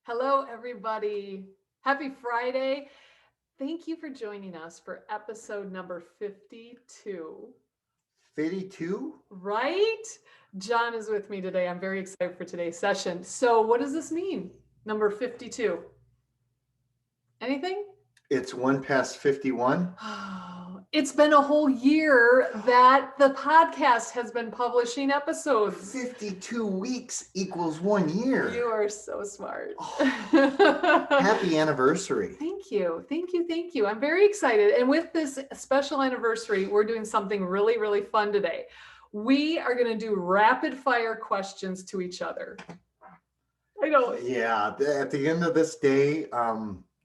Hello, everybody. Happy Friday. Thank you for joining us for episode number 52. 52? Right? John is with me today. I'm very excited for today's session. So, what does this mean? Number 52. Anything? It's one past 51. It's been a whole year that the podcast has been publishing episodes. 52 weeks equals 1 year. You are so smart. Happy anniversary. Thank you. Thank you. Thank you. I'm very excited. And with this special anniversary, we're doing something really, really fun today. We are going to do rapid fire questions to each other. I know. Yeah, at the end of this day,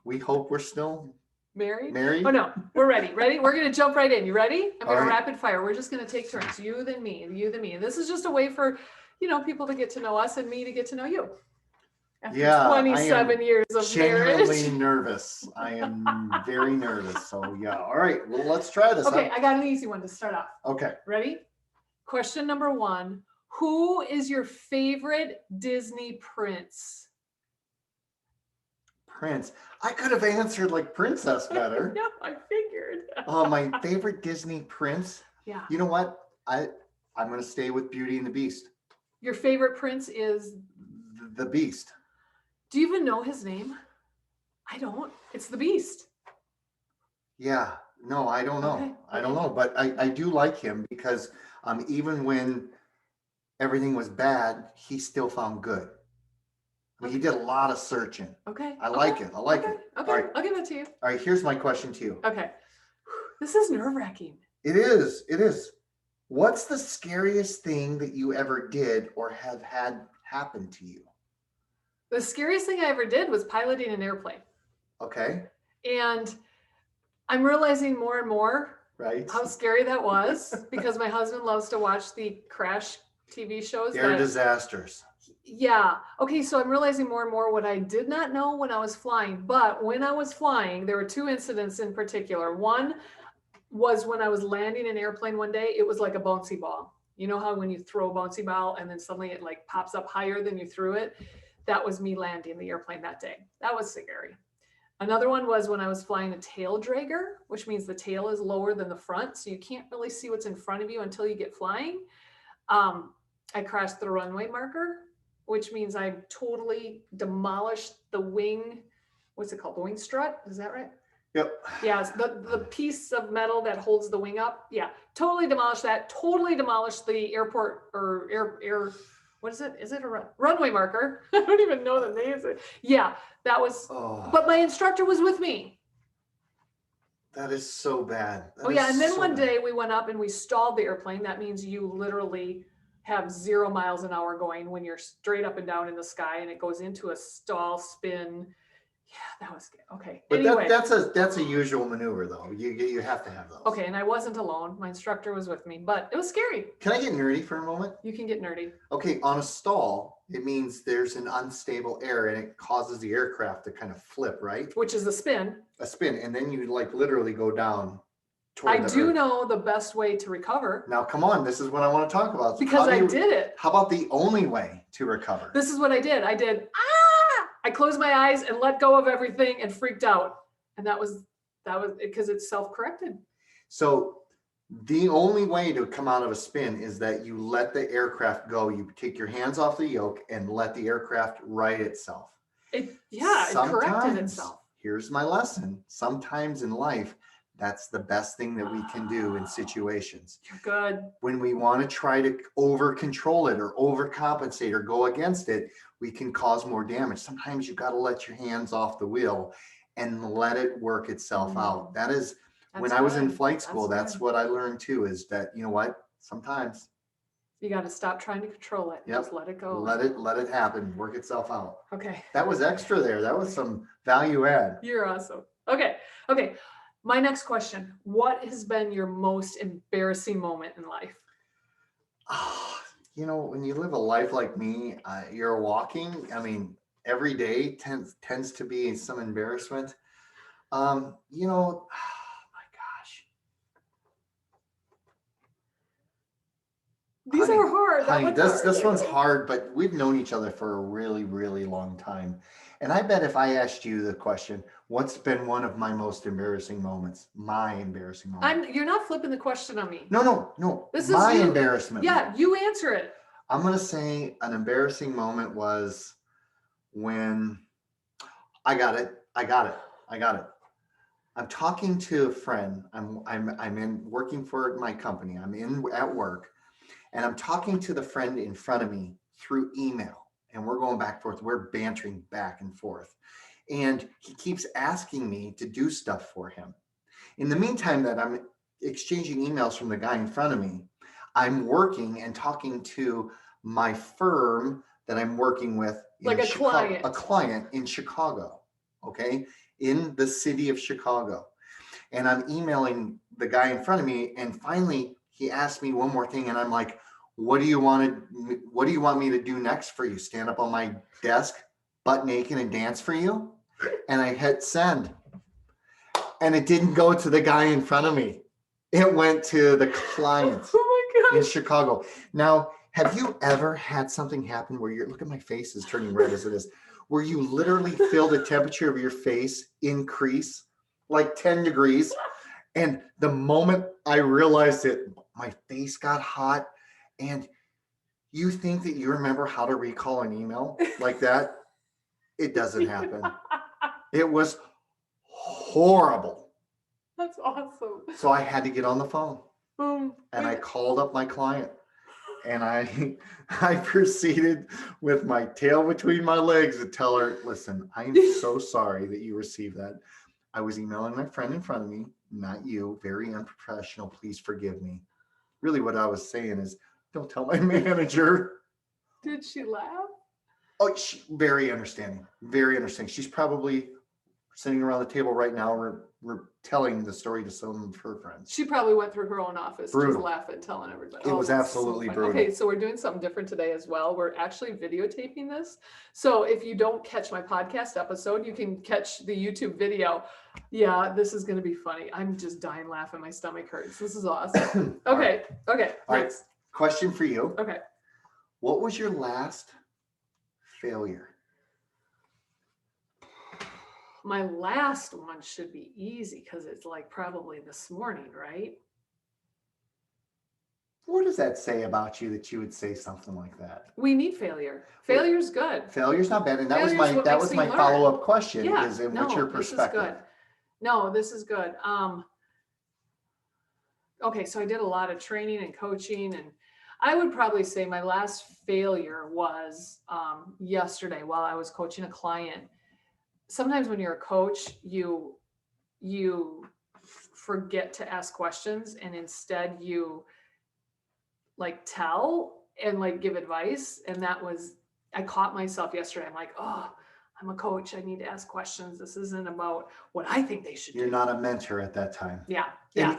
we hope we're still Married? married. Oh, no. We're ready. Ready? We're going to jump right in. You ready? I'm going to right. rapid fire. We're just going to take turns. You then me, you then me. And this is just a way for, people to get to know us and me to get to know you. After 27 years of genuinely marriage. nervous. I am very nervous. So yeah. All right. Well, let's try this. Okay, I got an easy one to start off. Okay. Ready? Question number 1. Who is your favorite Disney prince? Prince. I could have answered like princess better. No, I figured. My favorite Disney prince. Yeah. You know what? I'm going to stay with Beauty and the Beast. Your favorite prince is? The Beast. Do you even know his name? I don't. It's the Beast. Yeah. No, I don't know. Okay. I don't know. But I do like him because even when everything was bad, he still found good. I mean, he did a lot of searching. Okay. I like it. I like it. Okay. All right. I'll give that to you. All right. Here's my question to you. Okay. This is nerve-wracking. It is. It is. What's the scariest thing that you ever did or have had happen to you? The scariest thing I ever did was piloting an airplane. Okay. And I'm realizing more and more Right. how scary that was because my husband loves to watch the crash TV shows. Air disasters. Yeah. Okay. So I'm realizing more and more what I did not know when I was flying. But when I was flying, there were 2 incidents in particular. One was when I was landing an airplane one day. It was like a bouncy ball. You know how when you throw a bouncy ball and then suddenly it like pops up higher than you threw it? That was me landing the airplane that day. That was scary. Another one was when I was flying a tail dragger, which means the tail is lower than the front. So you can't really see what's in front of you until you get flying. I crashed the runway marker, which means I totally demolished the wing. What's it called? The wing strut? Is that right? Yep. Yeah, the piece of metal that holds the wing up. Yeah, totally demolished that. Totally demolished the airport or air. What is it? Is it a runway marker? I don't even know the names. Yeah, that was. Oh, but my instructor was with me. that is so bad. That yeah, and then so one bad. day we went up and we stalled the airplane. That means you literally have 0 miles an hour going when you're straight up and down in the sky, and it goes into a stall spin. Yeah, that was good. Okay. But anyway, that's a usual maneuver though. You have to have those. okay, and I wasn't alone. My instructor was with me, but it was scary. Can I get nerdy for a moment? You can get nerdy. Okay, on a stall, it means there's an unstable air and it causes the aircraft to kind of flip, right? Which is a spin. A spin, and then you like literally go down. I do know the best way to recover. Now, come on, this is what I want to talk about. Because I did it. How about the only way to recover? This is what I did. I closed my eyes and let go of everything and freaked out. And that was because it's self-corrected. So the only way to come out of a spin is that you let the aircraft go. You take your hands off the yoke and let the aircraft right itself. It corrected itself. Here's my lesson. Sometimes in life, that's the best thing that we can do in situations. You're good. When we want to try to over control it or overcompensate or go against it, we can cause more damage. Sometimes you got to let your hands off the wheel and let it work itself out. That's when I was in flight school, that's what I learned too, is that, you know what, sometimes you got to stop trying to control it. Yep. Just let it go. Let it happen, work itself out. Okay. That was extra there. That was some value add. You're awesome. Okay. My next question. What has been your most embarrassing moment in life? When you live a life like me, you're walking. I mean, every day tends to be some embarrassment. Oh my gosh. These Honey, are hard. That honey, one's this hard. one's hard, but we've known each other for a really, really long time. And I bet if I asked you the question, what's been one of my most embarrassing moments? My embarrassing moment. You're not flipping the question on me. No. This is My you. embarrassment. Yeah, you answer it. I'm gonna say an embarrassing moment was when I got it. I'm talking to a friend. I'm in working for my company. I'm in at work, and I'm talking to the friend in front of me through email, and we're going back and forth. We're bantering back and forth, and he keeps asking me to do stuff for him. In the meantime, that I'm exchanging emails from the guy in front of me, I'm working and talking to my firm that I'm working with, Like a client. a client in Chicago, okay, in the city of Chicago. And I'm emailing the guy in front of me, and finally he asked me one more thing, and I'm like, what do you want me to do next for you? Stand up on my desk butt naked and dance for you? And I hit send, and it didn't go to the guy in front of me. It went to the client Oh my in gosh. Chicago. Now, have you ever had something happen where look at my face is turning red as it is, where you literally feel the temperature of your face increase like 10 degrees? And the moment I realized it, my face got hot. And you think that you remember how to recall an email like that? It doesn't happen. It was horrible. That's awesome. So I had to get on the phone, and I Wait. called up my client, and I proceeded with my tail between my legs to tell her, listen, I am so sorry that you received that. I was emailing my friend in front of me, not you. Very unprofessional. Please forgive me. Really, what I was saying is, don't tell my manager. Did she laugh? Oh, very understanding. Very understanding. She's probably sitting around the table right now, we're telling the story to some of her friends. She probably went through her own office, Brutal. just laughing, telling everybody. It was that's absolutely so brutal. Okay, so we're doing something different today as well. We're actually videotaping this. So if you don't catch my podcast episode, you can catch the YouTube video. Yeah, this is going to be funny. I'm just dying laughing. My stomach hurts. This is awesome. Okay. Okay. All right. Next. Question for you. Okay. What was your last failure? My last one should be easy because it's like probably this morning, right? What does that say about you that you would say something like that? We need failure. Failure's good. Failure's not bad, and that Failure's what was makes my me learn. follow-up question. Yeah, Is in no, what's your this is perspective? good. No, this is good. Okay, so I did a lot of training and coaching, and I would probably say my last failure was yesterday while I was coaching a client. Sometimes when you're a coach, you forget to ask questions, and instead you like tell and like give advice. And that was, I caught myself yesterday. I'm like, oh, I'm a coach. I need to ask questions. This isn't about what I think they should do. You're not a mentor at that time. Yeah. And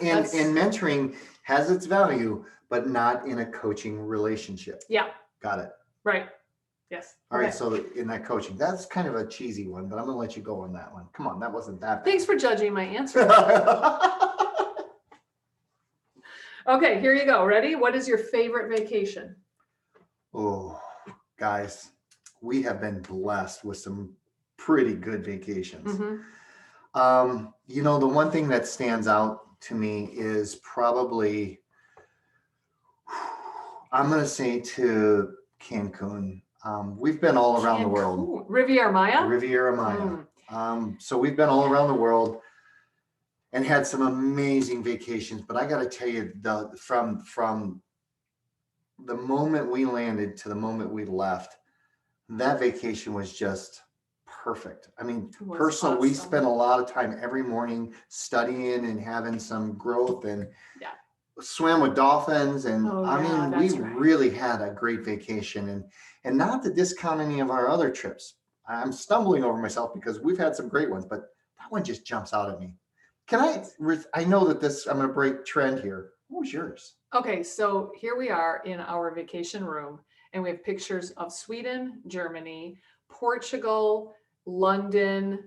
mentoring has its value, but not in a coaching relationship. Yeah. Got it. Right. Yes. All right. So in that coaching, that's kind of a cheesy one, but I'm going to let you go on that one. Come on. That wasn't that bad. Thanks for judging my answer. Okay, here you go. Ready? What is your favorite vacation? Oh, guys, we have been blessed with some pretty good vacations. Mm-hmm. You know, the one thing that stands out to me is probably, I'm going to say to Cancun. We've been all around the world. Riviera Maya? Riviera Maya. So we've been all around the world and had some amazing vacations. But I got to tell you, from the moment we landed to the moment we left, that vacation was just perfect. I mean, personally, we spent a lot of time every morning studying and having some growth, and swam with dolphins. And we really had a great vacation, and not to discount any of our other trips. I'm stumbling over myself because we've had some great ones, but that one just jumps out at me. I know that I'm going to break trend here. What was yours? Okay, so here we are in our vacation room, and we have pictures of Sweden, Germany, Portugal, London.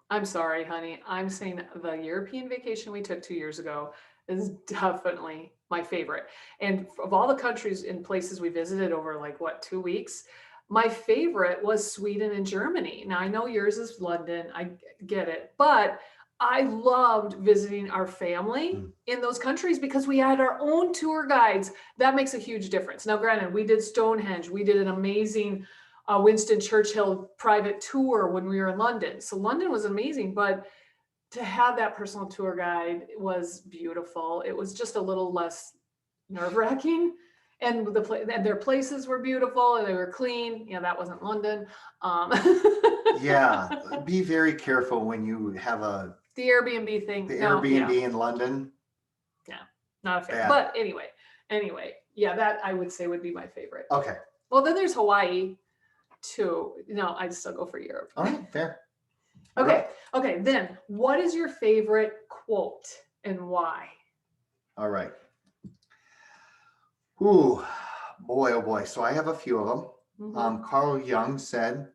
I'm sorry, honey. I'm saying the European vacation we took 2 years ago is definitely my favorite. And of all the countries and places we visited over like what, 2 weeks, my favorite was Sweden and Germany. Now I know yours is London. I get it, but I loved visiting our family in those countries because we had our own tour guides. That makes a huge difference. Now, granted, we did Stonehenge. We did an amazing Winston Churchill private tour when we were in London. So London was amazing, but to have that personal tour guide was beautiful. It was just a little less nerve-wracking, and and their places were beautiful and they were clean. That wasn't London. Yeah, be very careful when you have the Airbnb thing. the No, Airbnb yeah, in London. not a fan. Bad. But anyway, yeah, that I would say would be my favorite. Okay. Well, then there's Hawaii too. No, I'd still go for Europe. All right, fair. Okay. Then what is your favorite quote and why? All right. Ooh, boy, oh boy. So I have a few of them. Mhm. Carl Jung said,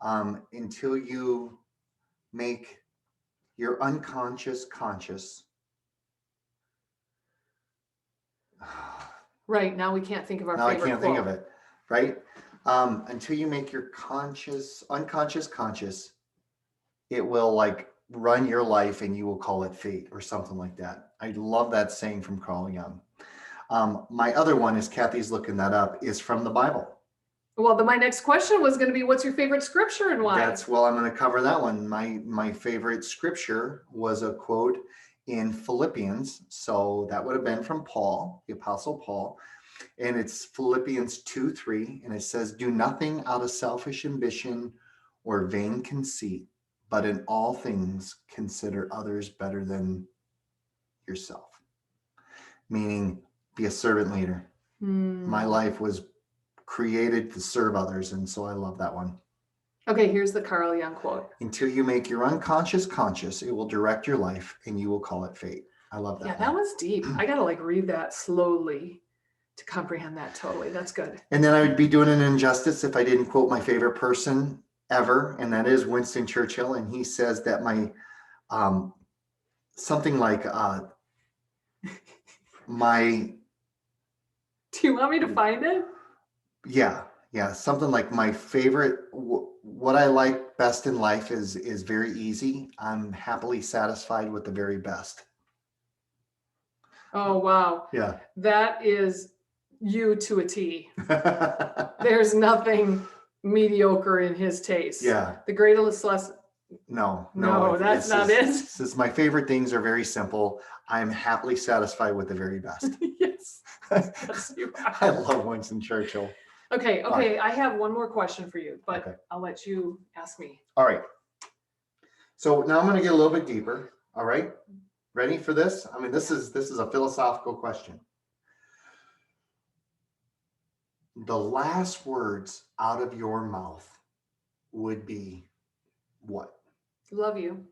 until you make your unconscious conscious. Right, now we can't think of our Now I favorite can't think quote. of it, right? Until you make your unconscious conscious, it will like run your life and you will call it fate or something like that. I love that saying from Carl Jung. My other one is Kathie's looking that up, is from the Bible. Well, my next question was going to be, what's your favorite scripture and why? I'm going to cover that one. My favorite scripture was a quote in Philippians. So that would have been from Paul, the Apostle Paul. And it's Philippians 2:3. And it says, do nothing out of selfish ambition or vain conceit, but in all things consider others better than yourself. Meaning, be a servant leader. My life was created to serve others. And so I love that one. Okay, here's the Carl Jung quote. Until you make your unconscious conscious, it will direct your life and you will call it fate. I love that. Yeah, that was deep. I got to like read that slowly to comprehend that totally. That's good. And then I would be doing an injustice if I didn't quote my favorite person ever. And that is Winston Churchill. And he says that something like my. Do you want me to find it? Yeah. Something like my favorite, what I like best in life is very easy. I'm happily satisfied with the very best. Oh, wow. Yeah. That is you to a T. There's nothing mediocre in his taste. Yeah. The greatest lesson. No, that's not it. Since my favorite things are very simple, I'm happily satisfied with the very best. Yes. Yes, you are. I love Winston Churchill. Okay. I have one more question for you, but Okay. I'll let you ask me. All right. So now I'm going to get a little bit deeper. All right. Ready for this? I mean, this is a philosophical question. The last words out of your mouth would be what? Love you.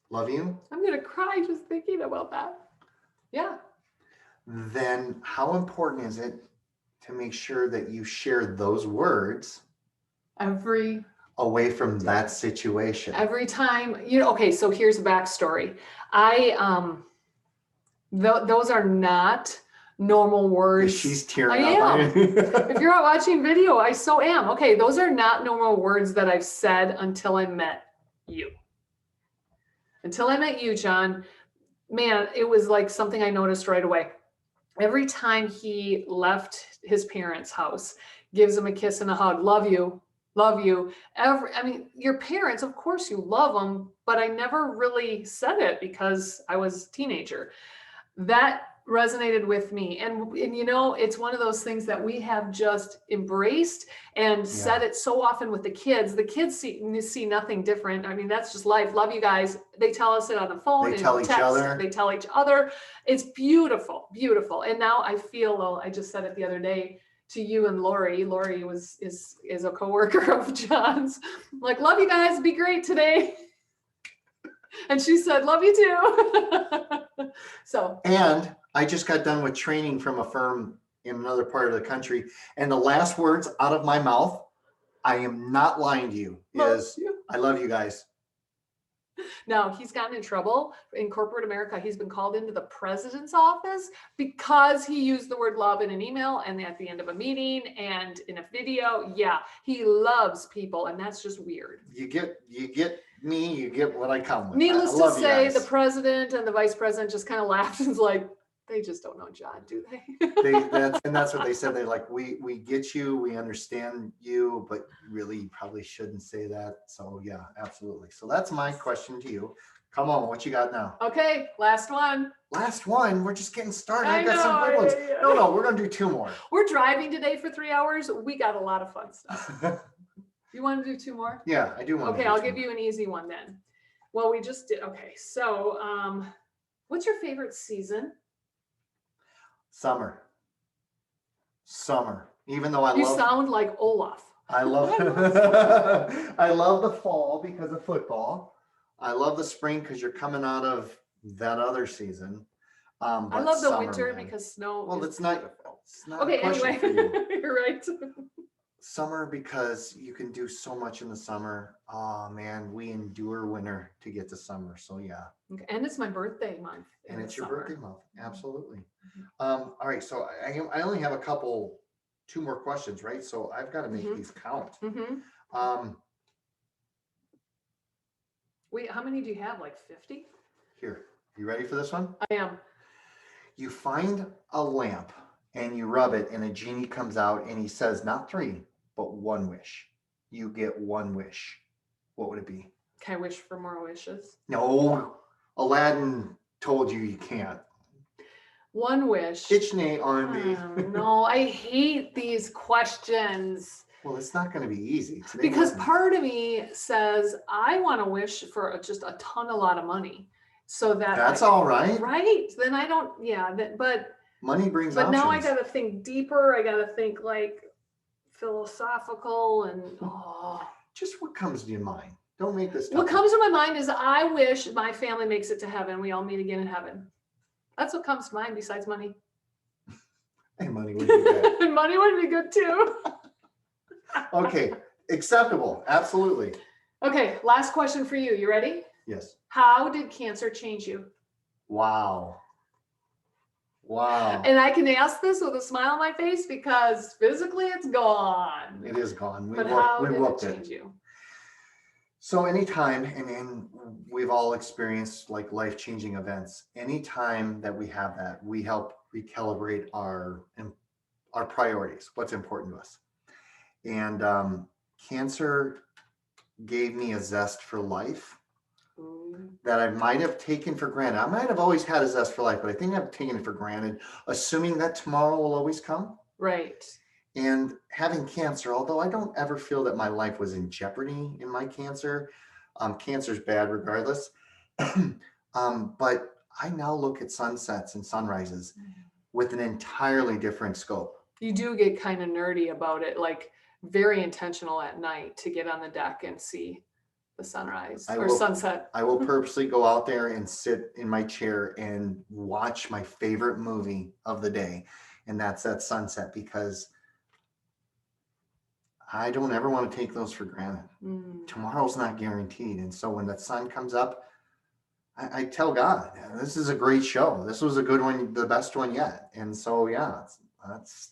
Love you? I'm going to cry just thinking about that. Yeah. Then how important is it to make sure that you share those words away from that situation? Every time, okay, so here's a backstory. Those are not normal words. She's tearing I up. am. If you're not watching video, I so am. Okay, those are not normal words that I've said until I met you. Until I met you, John, man, it was like something I noticed right away. Every time he left his parents' house, gives them a kiss and a hug. Love you. Love you. Your parents, of course you love them, but I never really said it because I was a teenager. That resonated with me. And it's one of those things that we have just embraced and said it so often with the kids. The kids see nothing different. I mean, that's just life. Love you guys. They tell us it on the phone. They tell each other. They tell each other. It's beautiful, beautiful. And now I feel, well, I just said it the other day to you and Lori. Lori is a coworker of John's. Like, love you guys. Be great today. And she said, love you too. So. And I just got done with training from a firm in another part of the country. And the last words out of my mouth, I am not lying to you, is I love you guys. Now, he's gotten in trouble in corporate America. He's been called into the president's office because he used the word love in an email and at the end of a meeting and in a video. Yeah, he loves people, and that's just weird. You get me, you get what I come with. Needless I to love you say, guys. the president and the vice president just kind of laughed and was like, they just don't know John, do they? That's what they said. They're like, we get you, we understand you, but really you probably shouldn't say that. So yeah, absolutely. So that's my question to you. Come on, what you got now? Okay, last one. Last one. We're just getting started. I I've got some good know, ones. yeah. No, we're gonna do two more. We're driving today for 3 hours. We got a lot of fun stuff. You want to do two more? Yeah, I do want Okay, to do I'll two give more. you an easy one then. Well, we just did. Okay, so what's your favorite season? Summer. Even though You sound like Olaf. I love I love the fall because of football. I love the spring because you're coming out of that other season. I love the summer, winter man. because snow. Well, is it's not. beautiful. It's not Okay, a question anyway, for you. you're right. Summer because you can do so much in the summer. Oh man, we endure winter to get to summer. So yeah. Okay, and it's my birthday month. And it's your summer. birthday month. Absolutely. All right. So I only have two more questions, right? So I've got to make these count. Wait, how many do you have? Like 50? Here, you ready for this one? I am. You find a lamp and you rub it and a genie comes out and he says, not 3, but 1 wish. You get 1 wish. What would it be? Can I wish for more wishes? No, Aladdin told you can't. 1 wish. Kitchenate on me. No, I hate these questions. Well, it's not going to be easy. Because part of me says, I want to wish for just a lot of money. So that's all right. Right. Then I don't, but money brings but options. Now I got to think deeper. I got to think like philosophical and just what comes to your mind. Don't make this tough. What comes to my mind is I wish my family makes it to heaven. We all meet again in heaven. That's what comes to mind besides money. And money would be good. And money would be good too. Okay, acceptable. Absolutely. Okay, last question for you. You ready? Yes. How did cancer change you? Wow. And I can ask this with a smile on my face because physically it's gone. It is gone. But how did it change you? So anytime, and we've all experienced like life-changing events, anytime that we have that, we help recalibrate our priorities, what's important to us. And cancer gave me a zest for life that I might have taken for granted. I might have always had a zest for life, but I think I've taken it for granted, assuming that tomorrow will always come. Right. And having cancer, although I don't ever feel that my life was in jeopardy in my cancer, cancer's bad regardless. But I now look at sunsets and sunrises with an entirely different scope. You do get kind of nerdy about it, like very intentional at night to get on the deck and see the sunrise or sunset. I will purposely go out there and sit in my chair and watch my favorite movie of the day. And that's that sunset, because I don't ever want to take those for granted. Tomorrow's not guaranteed. And so when that sun comes up, I tell God, this is a great show. This was a good one, the best one yet. And so, yeah,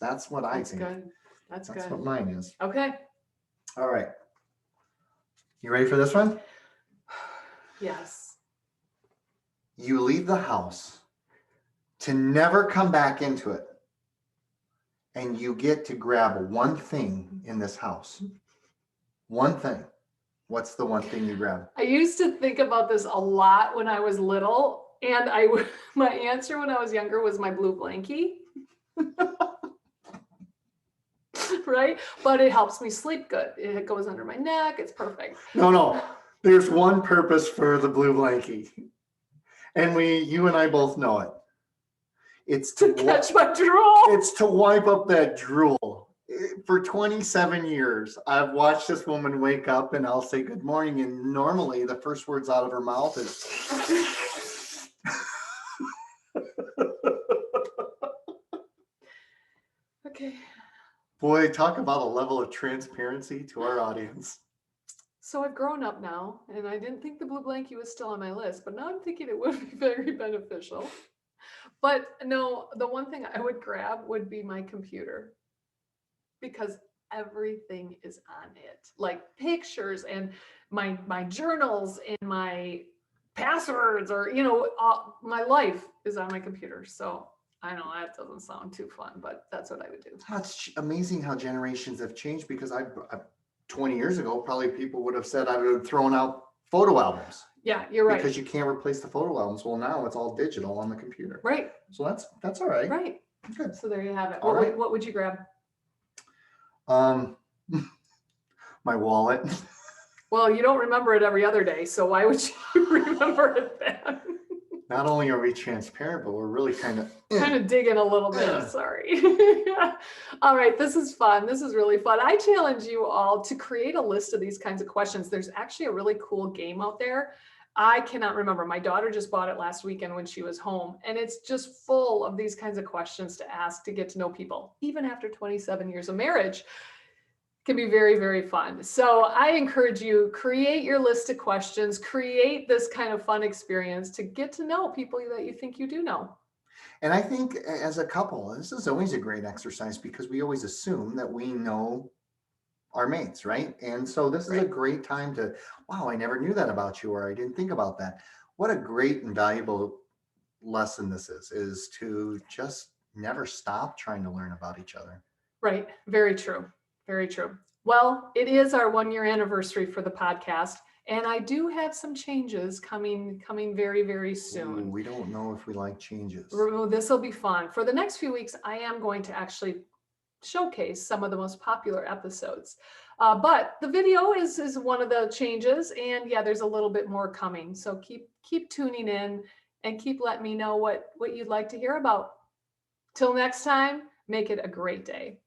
that's what I think. Good. That's good. That's what mine is. Okay. All right. You ready for this one? Yes. You leave the house to never come back into it. And you get to grab one thing in this house. One thing. What's the one thing you grab? I used to think about this a lot when I was little. And my answer when I was younger was my blue blankie. Right? But it helps me sleep good. It goes under my neck. It's perfect. No. There's one purpose for the blue blankie. And you and I both know it. It's to catch my drool. It's to wipe up that drool. For 27 years, I've watched this woman wake up and I'll say good morning. And normally the first words out of her mouth is... Okay. Boy, talk about a level of transparency to our audience. So I've grown up now, and I didn't think the blue blankie was still on my list, but now I'm thinking it would be very beneficial. But no, the one thing I would grab would be my computer because everything is on it, like pictures and my journals and my passwords, or my life is on my computer. So I know that doesn't sound too fun, but that's what I would do. It's amazing how generations have changed because I 20 years ago, probably people would have said I would have thrown out photo albums Yeah, you're right. because you can't replace the photo albums. Well, now it's all digital on the computer. Right, So that's all right. right. Good. So there you have it. All right. What would you grab? Um, my wallet. Well, you don't remember it every other day, so why would you remember it then? Not only are we transparent, but we're really kind of Digging a little bit. Sorry. All right. This is fun. This is really fun. I challenge you all to create a list of these kinds of questions. There's actually a really cool game out there. I cannot remember. My daughter just bought it last weekend when she was home, and it's just full of these kinds of questions to ask to get to know people, even after 27 years of marriage. Can be very, very fun. So I encourage you, create your list of questions, create this kind of fun experience to get to know people that you think you do know. And I think as a couple, this is always a great exercise because we always assume that we know our mates, right? And so this is a great time to, wow, I never knew that about you, or I didn't think about that. What a great and valuable lesson this is to just never stop trying to learn about each other. Right. Very true. Very true. Well, it is our 1-year anniversary for the podcast, and I do have some changes coming very, very soon. Ooh, we don't know if we like changes. This will be fun. For the next few weeks, I am going to actually showcase some of the most popular episodes. But the video is one of the changes, and yeah, there's a little bit more coming. So keep tuning in and keep letting me know what you'd like to hear about. Till next time, make it a great day.